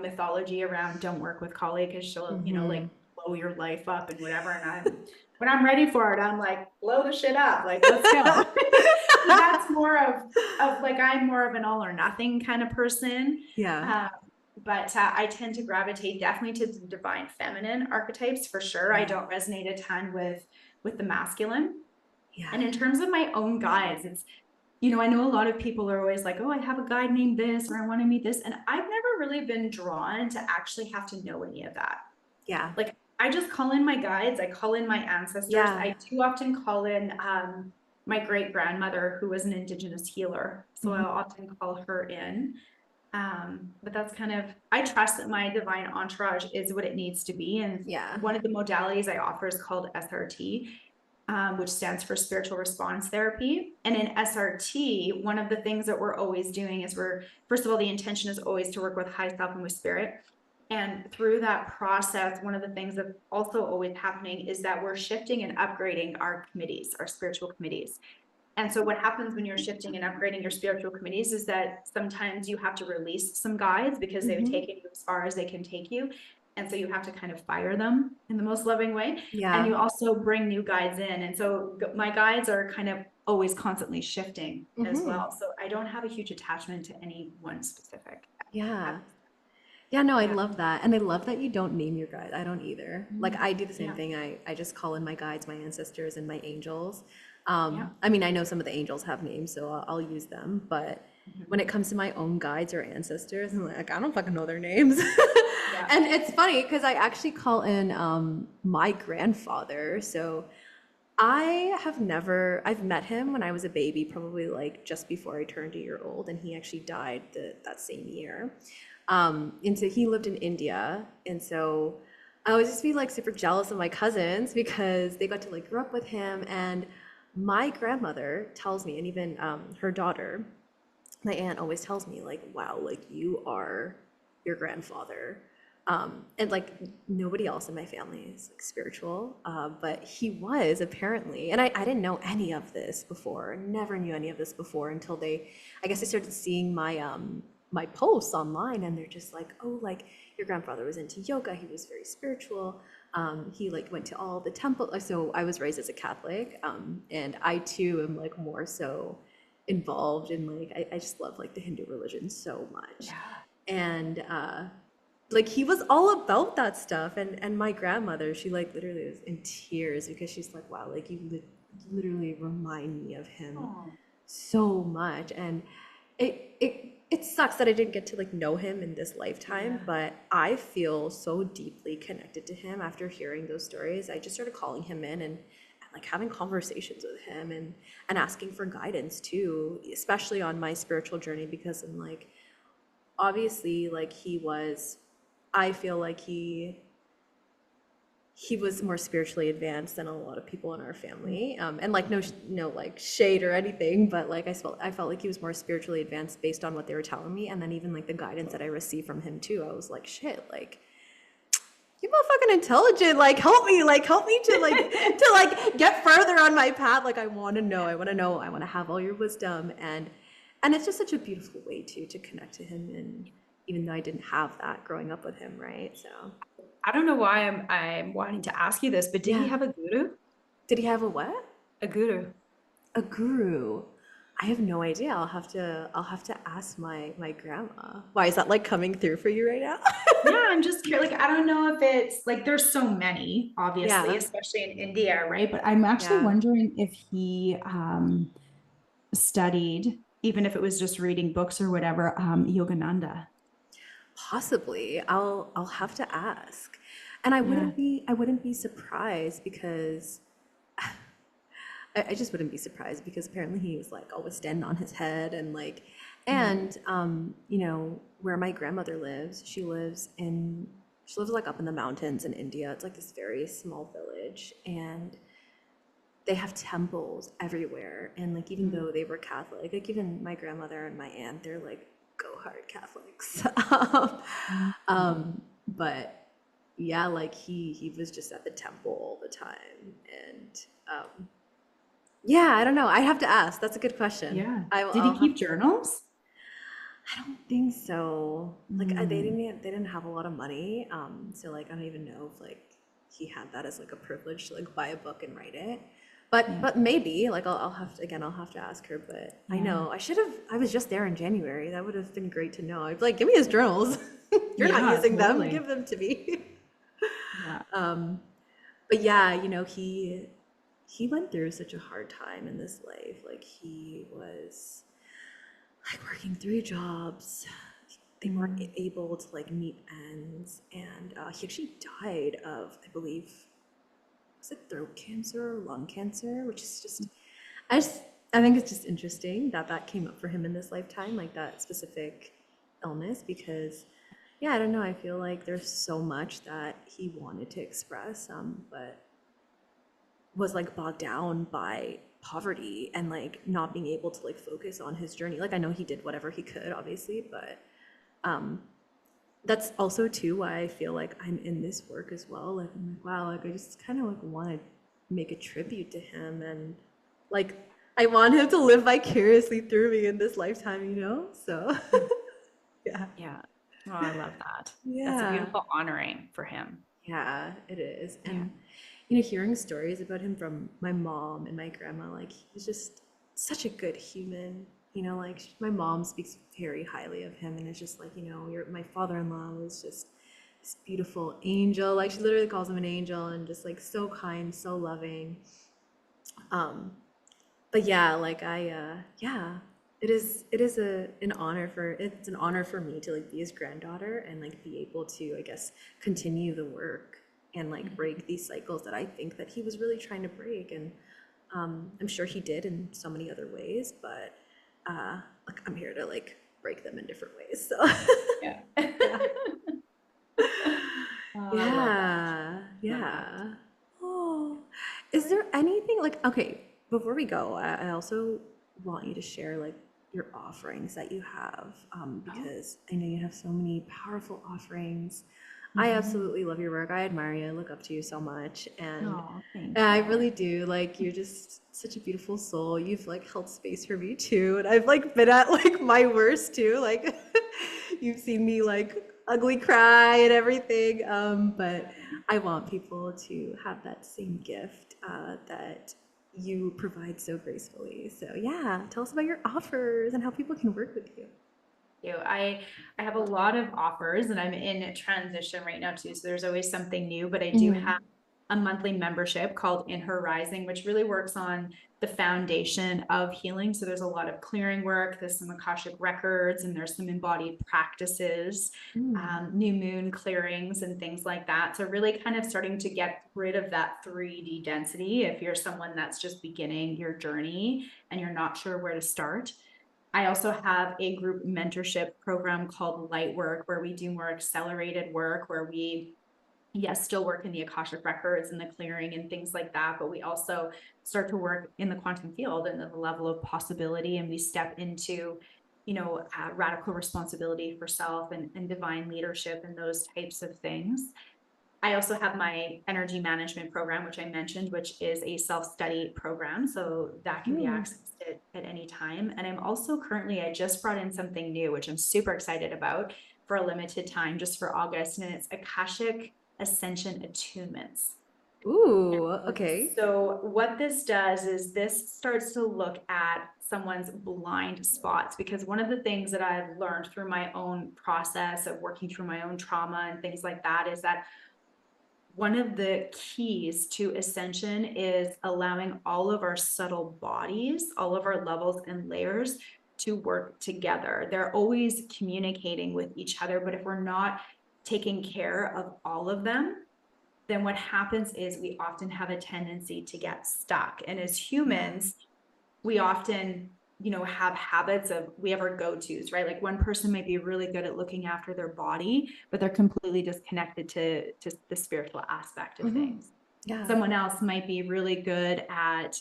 [SPEAKER 2] mythology around don't work with Kali because she'll, like blow your life up and whatever. And when I'm ready for it, I'm like, blow the shit up. Like, let's go. So that's more of like, I'm more of an all or nothing kind of person.
[SPEAKER 1] Yeah.
[SPEAKER 2] But I tend to gravitate definitely to the divine feminine archetypes for sure. I don't resonate a ton with the masculine.
[SPEAKER 1] Yeah.
[SPEAKER 2] And in terms of my own guides, it's, I know a lot of people are always like, oh, I have a guide named this, or I want to meet this. And I've never really been drawn to actually have to know any of that.
[SPEAKER 1] Yeah.
[SPEAKER 2] Like I just call in my guides. I call in my ancestors.
[SPEAKER 1] Yeah.
[SPEAKER 2] I do often call in my great grandmother, who was an indigenous healer. So I'll often call her in. But that's kind of, I trust that my divine entourage is what it needs to be. And
[SPEAKER 1] Yeah.
[SPEAKER 2] one of the modalities I offer is called SRT, which stands for spiritual response therapy. And in SRT, one of the things that we're always doing is first of all, the intention is always to work with high self and with spirit. And through that process, one of the things that's also always happening is that we're shifting and upgrading our committees, our spiritual committees. And so what happens when you're shifting and upgrading your spiritual committees is that sometimes you have to release some guides because they've taken you as far as they can take you. And so you have to kind of fire them in the most loving way.
[SPEAKER 1] Yeah.
[SPEAKER 2] And you also bring new guides in. And so my guides are kind of always constantly shifting as well. So I don't have a huge attachment to any one specific.
[SPEAKER 1] Yeah. Yeah, no, I love that. And I love that you don't name your guides. I don't either. Like I do the same thing. I just call in my guides, my ancestors, and my angels. I mean, I know some of the angels have names, so I'll use them. But when it comes to my own guides or ancestors, I'm like, I don't fucking know their names. And it's funny because I actually call in my grandfather. So I've met him when I was a baby, probably like just before I turned a year old, and he actually died that same year. And so he lived in India, and so I always just be like super jealous of my cousins because they got to like grow up with him. And my grandmother tells me, and even her daughter, my aunt always tells me like, wow, like you are your grandfather. And like nobody else in my family is like spiritual, but he was apparently, and I didn't know any of this before, never knew any of this before until I guess I started seeing my posts online, and they're just like, oh, like your grandfather was into yoga, he was very spiritual, he like went to all the temples. So I was raised as a Catholic, and I too am like more so involved in like, I just love like the Hindu religion so much. And like he was all about that stuff, and my grandmother, she like literally was in tears because she's like, wow, like you literally remind me of him so much. And it sucks that I didn't get to like know him in this lifetime,
[SPEAKER 3] Yeah.
[SPEAKER 1] but I feel so deeply connected to him after hearing those stories. I just started calling him in and like having conversations with him and asking for guidance too, especially on my spiritual journey, because I'm like, obviously like I feel like he was more spiritually advanced than a lot of people in our family. And like no like shade or anything, but like I felt like he was more spiritually advanced based on what they were telling me, and then even like the guidance that I received from him too. I was like, shit, like you're fucking intelligent. Like help me to like to like get further on my path. Like I want to know. I want to have all your wisdom, and it's just such a beautiful way to connect to him. And even though I didn't have that growing up with him, right? So
[SPEAKER 3] I don't know why I'm wanting to ask you this, but did he
[SPEAKER 1] yeah.
[SPEAKER 3] have a guru?
[SPEAKER 1] Did he have a what?
[SPEAKER 3] A guru.
[SPEAKER 1] A guru. I have no idea. I'll have to ask my grandma. Why is that like coming through for you right now?
[SPEAKER 3] Yeah, I'm just curious. Like, I don't know if it's like there's so many, obviously,
[SPEAKER 1] Yeah.
[SPEAKER 3] especially in India, right? But I'm actually
[SPEAKER 1] Yeah.
[SPEAKER 3] wondering if he studied, even if it was just reading books or whatever, Yogananda.
[SPEAKER 1] Possibly. I'll have to ask. And I
[SPEAKER 3] Yeah.
[SPEAKER 1] wouldn't be surprised because I just wouldn't be surprised because apparently he was like always standing on his head and like and you know where my grandmother lives, she lives like up in the mountains in India. It's like this very small village, and they have temples everywhere. And like even though they were Catholic, like even my grandmother and my aunt, they're like go hard Catholics. But yeah, like he was just at the temple all the time, and yeah, I don't know. I have to ask. That's a good question.
[SPEAKER 3] Yeah.
[SPEAKER 1] I,
[SPEAKER 3] Did he
[SPEAKER 1] I'll have.
[SPEAKER 3] keep journals?
[SPEAKER 1] I don't think so. Like
[SPEAKER 3] Mm.
[SPEAKER 1] they didn't have a lot of money. So like I don't even know if like he had that as like a privilege to like buy a book and write it.
[SPEAKER 3] Yeah.
[SPEAKER 1] But maybe like I'll have to again. I'll have to ask her. But I
[SPEAKER 3] Yeah.
[SPEAKER 1] know I should have. I was just there in January. That would have been great to know. I'd be like, give me his journals. You're not
[SPEAKER 3] Yeah,
[SPEAKER 1] using them.
[SPEAKER 3] totally.
[SPEAKER 1] Give them to me.
[SPEAKER 3] Yeah.
[SPEAKER 1] But yeah, you know he went through such a hard time in this life. Like he was like working 3 jobs. They weren't able to like meet ends, and he actually died of, I believe, was it throat cancer or lung cancer, which is just, I just, I think it's just interesting that that came up for him in this lifetime, like that specific illness, because yeah, I don't know. I feel like there's so much that he wanted to express, but was like bogged down by poverty and like not being able to like focus on his journey. Like I know he did whatever he could, obviously, but um that's also too why I feel like I'm in this work as well. Like I'm like, wow, like I just kind of like want to make a tribute to him, and like I want him to live vicariously through me in this lifetime, you know? So yeah.
[SPEAKER 3] Yeah. Oh, I love that. That's a
[SPEAKER 1] Yeah.
[SPEAKER 3] beautiful honoring for him.
[SPEAKER 1] Yeah, it is.
[SPEAKER 3] Yeah.
[SPEAKER 1] And you know, hearing stories about him from my mom and my grandma, like he was just such a good human. You know, like my mom speaks very highly of him, and it's just like, you know, my father-in-law was just this beautiful angel. Like she literally calls him an angel, and just like so kind, so loving. Um, but yeah, like yeah, it's an honor for me to like be his granddaughter and like be able to, I guess, continue the work and like break these cycles that I think that he was really trying to break. And I'm sure he did in so many other ways, but like I'm here to like break them in different ways. So
[SPEAKER 3] Yeah.
[SPEAKER 1] yeah.
[SPEAKER 3] Oh, I love that.
[SPEAKER 1] Yeah,
[SPEAKER 3] Love that.
[SPEAKER 1] yeah. Oh, is there anything like, okay, before we go, I also want you to share like your offerings that you have,
[SPEAKER 3] Oh.
[SPEAKER 1] because I know you have so many powerful offerings. I
[SPEAKER 3] Mhm.
[SPEAKER 1] absolutely love your work. I admire you. I look up to you so much, and
[SPEAKER 3] Oh, thank
[SPEAKER 1] I
[SPEAKER 3] you.
[SPEAKER 1] really do. Like you're just such a beautiful soul. You've like held space for me too, and I've like been at like my worst too. Like you've seen me like ugly cry and everything. But I want people to have that same gift that you provide so gracefully. So yeah, tell us about your offers and how people can work with you.
[SPEAKER 3] You. I have a lot of offers and I'm in transition right now too. So there's always something new, but I do have
[SPEAKER 1] Mhm.
[SPEAKER 2] a monthly membership called In Her Rising, which really works on the foundation of healing. So there's a lot of clearing work, there's some Akashic records, and there's some embodied practices, new moon clearings and things like that. So really kind of starting to get rid of that 3D density if you're someone that's just beginning your journey and you're not sure where to start. I also have a group mentorship program called Light Work, where we do more accelerated work, where we still work in the Akashic records and the clearing and things like that, but we also start to work in the quantum field and the level of possibility, and we step into, radical responsibility for self and divine leadership and those types of things. I also have my energy management program, which I mentioned, which is a self-study program. So that can be accessed at any time. And I'm also I just brought in something new, which I'm super excited about for a limited time, just for August. And it's Akashic Ascension attunements.
[SPEAKER 1] Ooh, okay.
[SPEAKER 2] So what this does is this starts to look at someone's blind spots, because one of the things that I've learned through my own process of working through my own trauma and things like that is that one of the keys to ascension is allowing all of our subtle bodies, all of our levels and layers to work together. They're always communicating with each other, but if we're not taking care of all of them, then what happens is we often have a tendency to get stuck. And as humans, we often have habits of, we have our go-tos, right? Like one person might be really good at looking after their body, but they're completely disconnected to the spiritual aspect of things.
[SPEAKER 1] Yeah.
[SPEAKER 2] Someone else might be really good at,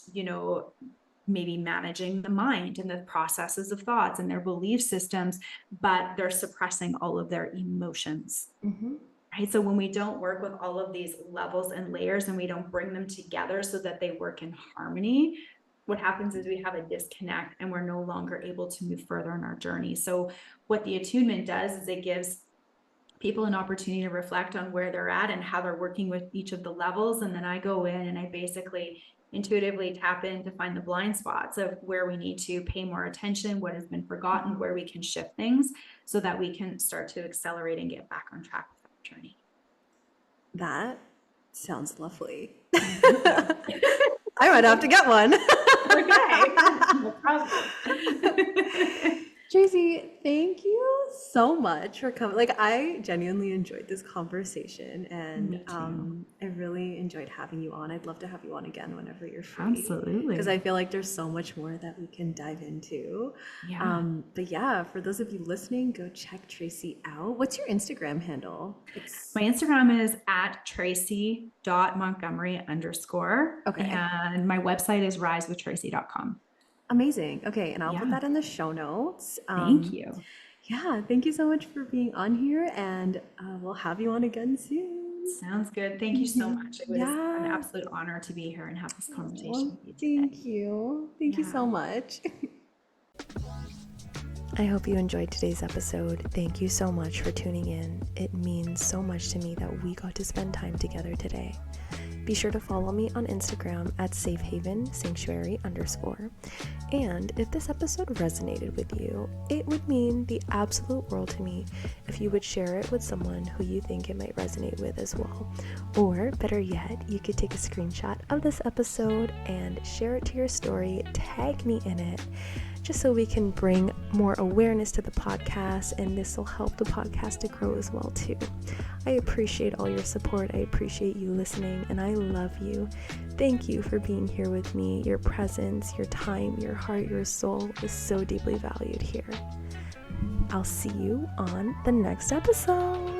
[SPEAKER 2] maybe managing the mind and the processes of thoughts and their belief systems, but they're suppressing all of their emotions. Right? So when we don't work with all of these levels and layers and we don't bring them together so that they work in harmony, what happens is we have a disconnect and we're no longer able to move further in our journey. So what the attunement does is it gives people an opportunity to reflect on where they're at and how they're working with each of the levels. And then I go in and I basically intuitively tap in to find the blind spots of where we need to pay more attention, what has been forgotten, where we can shift things so that we can start to accelerate and get back on track with our journey.
[SPEAKER 1] That sounds lovely. I might have to get one.
[SPEAKER 2] Okay. No problem.
[SPEAKER 1] Tracy, thank you so much for coming. Like, I genuinely enjoyed this conversation, and
[SPEAKER 3] Me too.
[SPEAKER 1] I really enjoyed having you on. I'd love to have you on again whenever you're free.
[SPEAKER 3] Absolutely.
[SPEAKER 1] Because I feel like there's so much more that we can dive into.
[SPEAKER 3] Yeah.
[SPEAKER 1] But yeah, for those of you listening, go check Tracy out. What's your Instagram handle?
[SPEAKER 3] My Instagram is at tracy.montgomery_.
[SPEAKER 1] Okay.
[SPEAKER 3] And my website is risewithtracy.com.
[SPEAKER 1] Amazing. Okay, and I'll put
[SPEAKER 3] Yeah.
[SPEAKER 1] that in the show notes.
[SPEAKER 3] Thank you.
[SPEAKER 1] Yeah, thank you so much for being on here, and we'll have you on again soon.
[SPEAKER 2] Sounds good. Thank you so much. It was an
[SPEAKER 1] Yeah.
[SPEAKER 2] absolute honor to be here and have this conversation
[SPEAKER 1] Well,
[SPEAKER 2] with you today.
[SPEAKER 1] thank you. Thank you so
[SPEAKER 2] Yeah.
[SPEAKER 1] much. I hope you enjoyed today's episode. Thank you so much for tuning in. It means so much to me that we got to spend time together today. Be sure to follow me on Instagram at safehavensanctuary_. And if this episode resonated with you, it would mean the absolute world to me if you would share it with someone who you think it might resonate with as well. Or better yet, you could take a screenshot of this episode and share it to your story, tag me in it, just so we can bring more awareness to the podcast, and this will help the podcast to grow as well too. I appreciate all your support. I appreciate you listening, and I love you. Thank you for being here with me. Your presence, your time, your heart, your soul is so deeply valued here. I'll see you on the next episode.